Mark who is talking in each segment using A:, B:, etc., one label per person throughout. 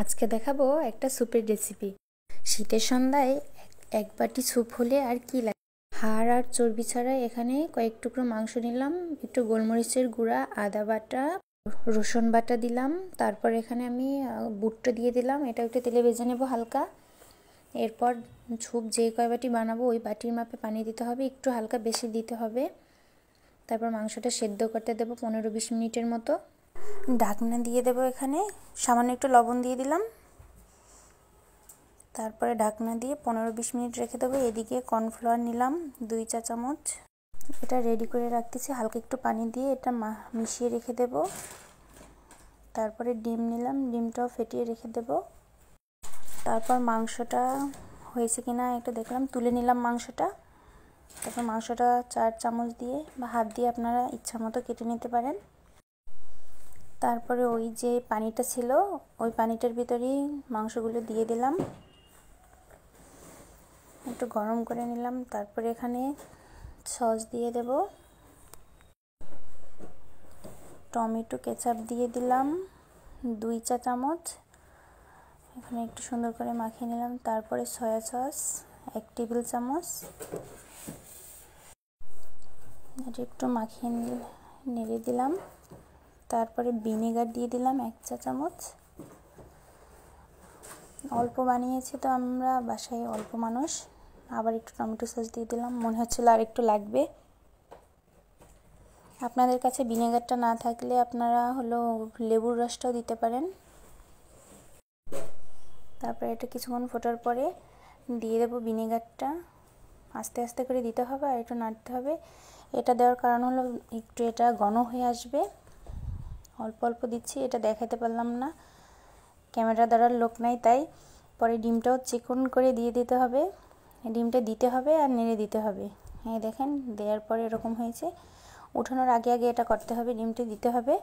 A: আজকে দেখাবো একটা স্যুপের রেসিপি। শীতের সন্ধ্যায় এক বাটি স্যুপ হলে আর কি লাগে। হাড় আর চর্বি ছাড়া এখানে কয়েক টুকরো মাংস নিলাম, একটু গোলমরিচের গুঁড়া, আদা বাটা, রসুন বাটা দিলাম। তারপর এখানে আমি বুটটা দিয়ে দিলাম, এটা একটু তেলে ভেজে নেব হালকা। এরপর স্যুপ যে কয় বাটি বানাবো ওই বাটির মাপে পানি দিতে হবে, একটু হালকা বেশি দিতে হবে। তারপর মাংসটা সেদ্ধ করতে দেবো 15-20 মিনিটের মতো। ঢাকনা দিয়ে দেবো, এখানে সামান্য একটু লবণ দিয়ে দিলাম। তারপরে ঢাকনা দিয়ে 15-20 মিনিট রেখে দেবো। এদিকে কর্নফ্লাওয়ার নিলাম 2 চা চামচ, এটা রেডি করে রাখতেছি। হালকা একটু পানি দিয়ে এটা মিশিয়ে রেখে দেব। তারপরে ডিম নিলাম, ডিমটাও ফেটিয়ে রেখে দেব। তারপর মাংসটা হয়েছে কিনা একটু দেখলাম, তুলে নিলাম মাংসটা। তারপর মাংসটা 4 চামচ দিয়ে বা হাত দিয়ে আপনারা ইচ্ছা মতো কেটে নিতে পারেন। তারপরে ওই যে পানিটা ছিল ওই পানিটার ভিতরেই মাংসগুলো দিয়ে দিলাম, একটু গরম করে নিলাম। তারপরে এখানে সস দিয়ে দেব, টমেটো কেচাপ দিয়ে দিলাম 2 চা চামচ, এখানে একটু সুন্দর করে মাখিয়ে নিলাম। তারপরে সয়া সস 1 টেবিল চামচ, এটা একটু মাখিয়ে নেড়ে দিলাম। তারপরে ভিনেগার দিয়ে দিলাম 1 চা চামচ। অল্প বানিয়েছি তো আমরা বাসায় অল্প মানুষ, আবার একটু টমেটো সস দিয়ে দিলাম, মনে হচ্ছিল আর একটু লাগবে। আপনাদের কাছে ভিনেগারটা না থাকলে আপনারা লেবুর রসটাও দিতে পারেন। তারপরে এটা কিছুক্ষণ ফোটার পরে দিয়ে দেবো ভিনেগারটা, আস্তে আস্তে করে দিতে হবে আর একটু নাড়তে হবে। এটা দেওয়ার কারণ হলো একটু এটা ঘন হয়ে আসবে। অল্প অল্প দিচ্ছি, এটা দেখাতে পারলাম না, ক্যামেরা ধরার লোক নাই, তাই পরে ডিমটাও চিকন করে দিয়ে দিতে হবে। ডিমটা দিতে হবে আর নেড়ে দিতে হবে। এই দেখেন দেওয়ার পরে এরকম হয়েছে। উঠানোর আগে আগে এটা করতে হবে, ডিমটা দিতে হবে।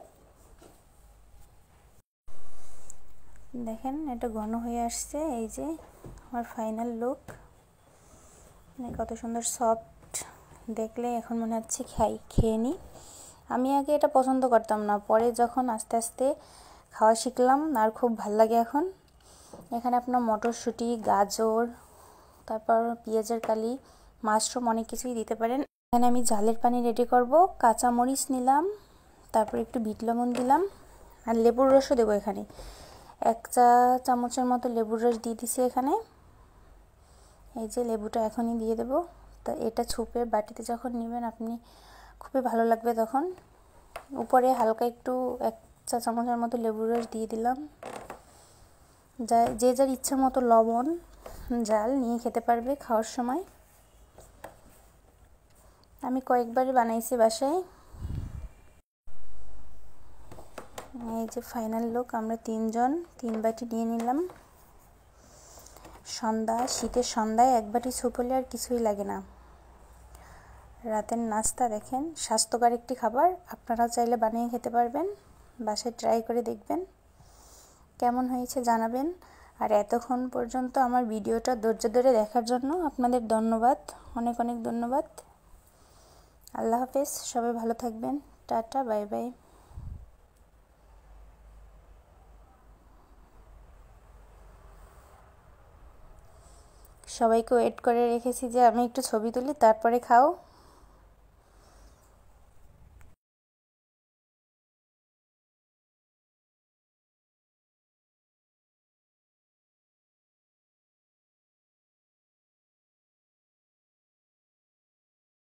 A: দেখেন এটা ঘন হয়ে আসছে, এই যে আমার ফাইনাল লুক, কত সুন্দর সফট, দেখলে এখন মনে হচ্ছে খেয়ে নিই। আমি আগে এটা পছন্দ করতাম না, পরে যখন আস্তে আস্তে খাওয়া শিখলাম আর খুব ভাল লাগে এখন। এখানে আপনার মটরশুঁটি, গাজর, তারপর পেঁয়াজের কালি, মাশরুম অনেক কিছুই দিতে পারেন। এখানে আমি ঝালের পানি রেডি করব। কাঁচামরিচ নিলাম, তারপর একটু বিট লবণ দিলাম আর লেবুর রসও দেবো। এখানে 1 চা চামচের মতো লেবুর রস দিয়ে দিছি এখানে। এই যে লেবুটা এখনই দিয়ে দেব। তো এটা ছুপে বাটিতে যখন নেবেন আপনি খুবই ভালো লাগবে তখন। উপরে হালকা একটু 1 চা চামচের মতো লেবুর রস দিয়ে দিলাম। যে যার ইচ্ছা মতো লবণ জাল নিয়ে খেতে পারবে খাওয়ার সময়। আমি কয়েকবারই বানাইছি বাসায়। এই যে ফাইনাল লুক, আমরা 3 জন 3 বাটি নিয়ে নিলাম। শীতের সন্ধ্যায় 1 বাটি স্যুপ হলে আর কিছুই লাগে না। রাতের নাস্তা দেখেন, স্বাস্থ্যকর একটি খাবার, আপনারা চাইলে বানিয়ে খেতে পারবেন। বাসায় ট্রাই করে দেখবেন, কেমন হয়েছে জানাবেন। আর এতক্ষণ পর্যন্ত আমার ভিডিওটা ধৈর্য ধরে দেখার জন্য আপনাদের ধন্যবাদ, অনেক অনেক ধন্যবাদ। আল্লাহ হাফেজ, সবাই ভালো থাকবেন, টাটা, বাই বাই। সবাইকে ওয়েট করে রেখেছি যে আমি একটু ছবি তুলি, তারপরে খাও।